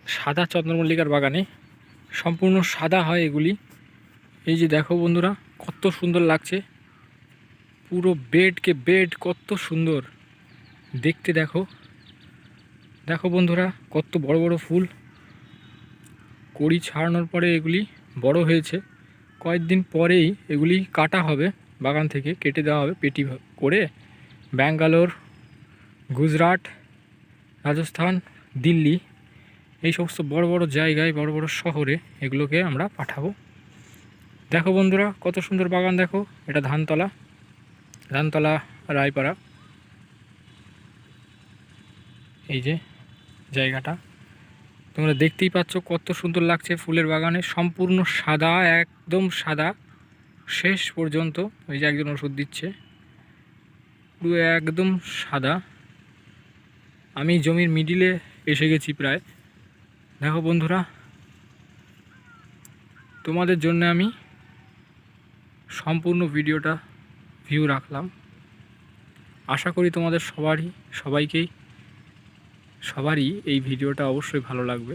সাদা চন্দ্রমল্লিকার বাগানে, সম্পূর্ণ সাদা হয় এগুলি। এই যে দেখো বন্ধুরা, কত সুন্দর লাগছে, পুরো বেড কত সুন্দর দেখতে। দেখো দেখো বন্ধুরা, কত বড় বড় ফুল, কড়ি ছাড়ানোর পরে এগুলি বড় হয়েছে। কয়েকদিন পরেই এগুলি কাটা হবে, বাগান থেকে কেটে দেওয়া হবে পেটি করে। ব্যাঙ্গালোর, গুজরাট, রাজস্থান, দিল্লি, এই সমস্ত বড় বড় জায়গায়, বড় বড় শহরে এগুলোকে আমরা পাঠাবো। দেখো বন্ধুরা, কত সুন্দর বাগান। দেখো, এটা ধানতলা রায়পাড়া, এই যে জায়গাটা তোমরা দেখতেই পাচ্ছ, কত সুন্দর লাগছে। ফুলের বাগানে সম্পূর্ণ সাদা, একদম সাদা শেষ পর্যন্ত। ওই যে একজন ওষুধ দিচ্ছে, পুরো একদম সাদা। আমি জমির মিডিলে এসে গেছি প্রায়। দেখো বন্ধুরা, তোমাদের জন্য আমি সম্পূর্ণ ভিডিওটা ভিউ রাখলাম। আশা করি তোমাদের সবারই এই ভিডিওটা অবশ্যই ভালো লাগবে।